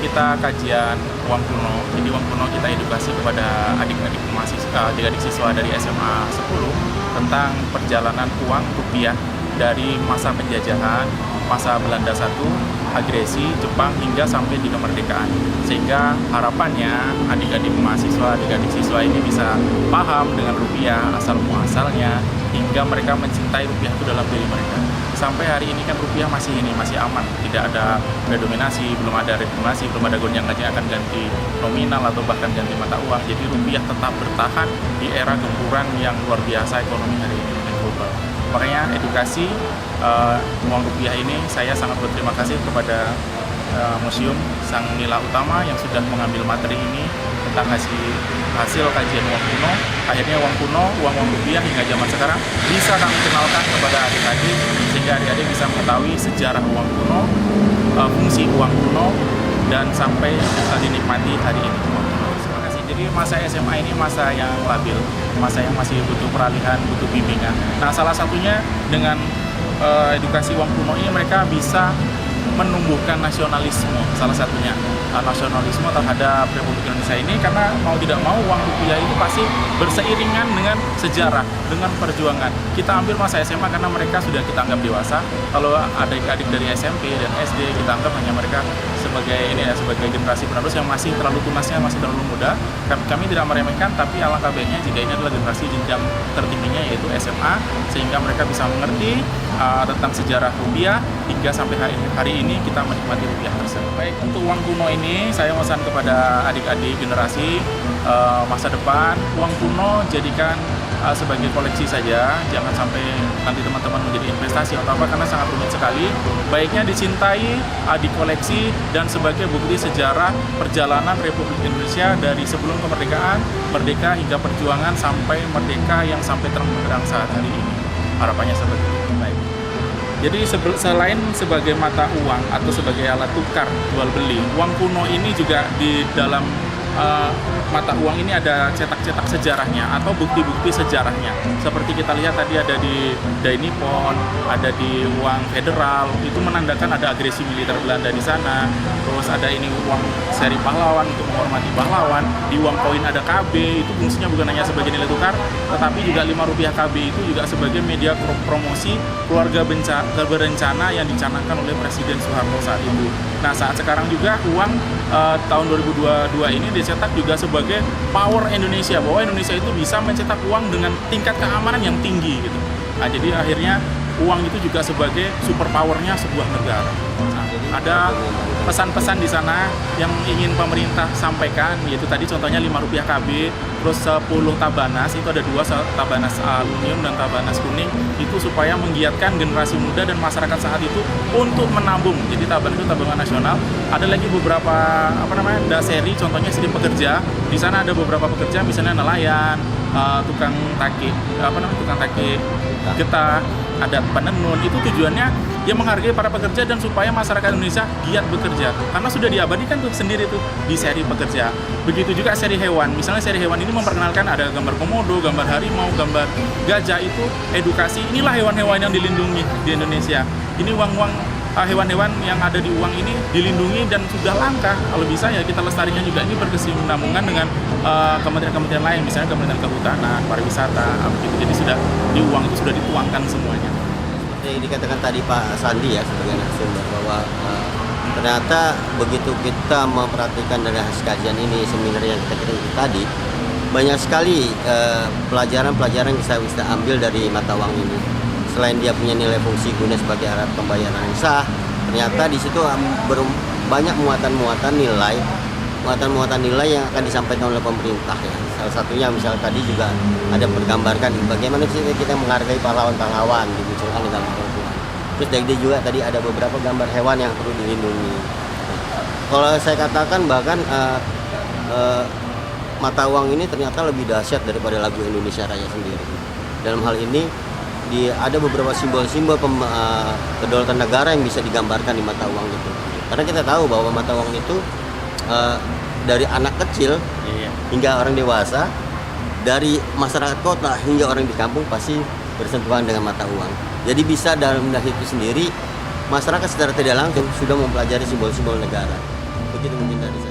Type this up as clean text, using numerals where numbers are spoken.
kita kajian uang kuno. Jadi uang kuno kita edukasi kepada adik-adik mahasiswa, adik-adik siswa dari SMA 10 tentang perjalanan uang rupiah dari masa penjajahan, masa Belanda 1, agresi Jepang hingga sampai di kemerdekaan. Sehingga harapannya adik-adik mahasiswa, adik-adik siswa ini bisa paham dengan rupiah, asal muasalnya, hingga mereka mencintai rupiah itu dalam diri mereka. Sampai hari ini kan rupiah masih aman, tidak ada redominasi, belum ada reformasi, belum ada gonjang-ganjing akan ganti nominal atau bahkan ganti mata uang. Jadi rupiah tetap bertahan di era gempuran yang luar biasa ekonomi hari ini dan global. Makanya edukasi uang rupiah ini saya sangat berterima kasih kepada Museum Sang Nila Utama yang sudah mengambil materi ini tentang hasil kajian uang kuno. Akhirnya uang kuno, uang rupiah hingga zaman sekarang bisa kami kenalkan kepada adik-adik sehingga adik-adik bisa mengetahui sejarah uang kuno, fungsi uang kuno, dan sampai dinikmati hari ini. Terima kasih. Jadi masa SMA ini masa yang labil, masa yang masih butuh peralihan, butuh bimbingan. Nah, salah satunya dengan edukasi uang kuno ini mereka bisa menumbuhkan nasionalisme, salah satunya nasionalisme terhadap Republik Indonesia ini, karena mau tidak mau uang rupiah itu pasti berseiringan dengan sejarah, dengan perjuangan. Kita ambil masa SMA karena mereka sudah kita anggap dewasa. Kalau adik-adik dari SMP dan SD kita anggap hanya mereka sebagai generasi penerus yang masih terlalu tunasnya, masih terlalu muda. Kami tidak meremehkan, tapi alangkah baiknya jika ini adalah generasi jenjang tertingginya yaitu SMA, sehingga mereka bisa mengerti tentang sejarah rupiah hingga sampai hari ini kita menikmati rupiah tersebut. Baik, untuk uang kuno ini saya pesan kepada adik-adik generasi masa depan, uang kuno jadikan sebagai koleksi saja, jangan sampai nanti teman-teman menjadi investasi atau apa, karena sangat rumit sekali. Baiknya dicintai, dikoleksi, dan sebagai bukti sejarah perjalanan Republik Indonesia dari sebelum kemerdekaan, merdeka hingga perjuangan sampai merdeka yang sampai terang benderang saat hari ini. Harapannya seperti itu. Baik. Jadi selain sebagai mata uang atau sebagai alat tukar jual beli, uang kuno ini juga di dalam mata uang ini ada cetak-cetak sejarahnya atau bukti-bukti sejarahnya. Seperti kita lihat tadi ada di Dai Nippon, ada di uang federal, itu menandakan ada agresi militer Belanda di sana. Terus ada ini uang seri pahlawan untuk menghormati pahlawan. Di uang koin ada KB, itu fungsinya bukan hanya sebagai nilai tukar, tetapi juga Rp5 KB itu juga sebagai media promosi keluarga berencana yang dicanangkan oleh Presiden Soeharto saat itu. Nah, saat sekarang juga uang tahun 2022 ini dicetak juga sebagai power Indonesia, bahwa Indonesia itu bisa mencetak uang dengan tingkat keamanan yang tinggi gitu. Nah, jadi akhirnya uang itu juga sebagai super powernya sebuah negara. Nah, ada pesan-pesan di sana yang ingin pemerintah sampaikan, yaitu tadi contohnya Rp5 KB, terus 10 tabanas, itu ada 2 tabanas aluminium dan tabanas kuning, itu supaya menggiatkan generasi muda dan masyarakat saat itu untuk menabung. Jadi tabanas itu tabungan nasional. Ada lagi beberapa seri, contohnya seri pekerja. Di sana ada beberapa pekerja, misalnya nelayan, tukang taki getah, ada penenun. Itu tujuannya yang menghargai para pekerja dan supaya masyarakat Indonesia giat bekerja, karena sudah diabadikan tuh sendiri tuh di seri pekerja. Begitu juga seri hewan, misalnya seri hewan ini memperkenalkan ada gambar komodo, gambar harimau, gambar gajah, itu edukasi inilah hewan-hewan yang dilindungi di Indonesia. Ini uang-uang hewan-hewan yang ada di uang ini dilindungi dan sudah langka. Kalau bisa ya kita lestarikan juga, ini berkesinambungan dengan kementerian-kementerian lain, misalnya Kementerian Kehutanan, Pariwisata, begitu. Jadi sudah di uang itu sudah dituangkan semuanya. Yang dikatakan tadi Pak Sandi ya sebagai narasumber, bahwa ternyata begitu kita memperhatikan dari hasil kajian ini, seminar yang kita ikuti tadi, banyak sekali pelajaran-pelajaran yang saya bisa ambil dari mata uang ini. Selain dia punya nilai fungsi guna sebagai alat pembayaran yang sah, ternyata di situ banyak muatan-muatan nilai yang akan disampaikan oleh pemerintah ya. Salah satunya misalnya tadi juga ada menggambarkan bagaimana sih kita menghargai pahlawan-pahlawan, dimunculkan di dalam Al-Quran. Terus dari dia juga tadi ada beberapa gambar hewan yang perlu dilindungi. Kalau saya katakan bahkan mata uang ini ternyata lebih dahsyat daripada lagu Indonesia Raya sendiri. Dalam hal ini ada beberapa simbol-simbol kedaulatan negara yang bisa digambarkan di mata uang itu. Karena kita tahu bahwa mata uang itu dari anak kecil hingga orang dewasa, dari masyarakat kota hingga orang di kampung pasti bersentuhan dengan mata uang. Jadi bisa dalam itu sendiri masyarakat secara tidak langsung sudah mempelajari simbol-simbol negara. Begitu gitu mungkin dari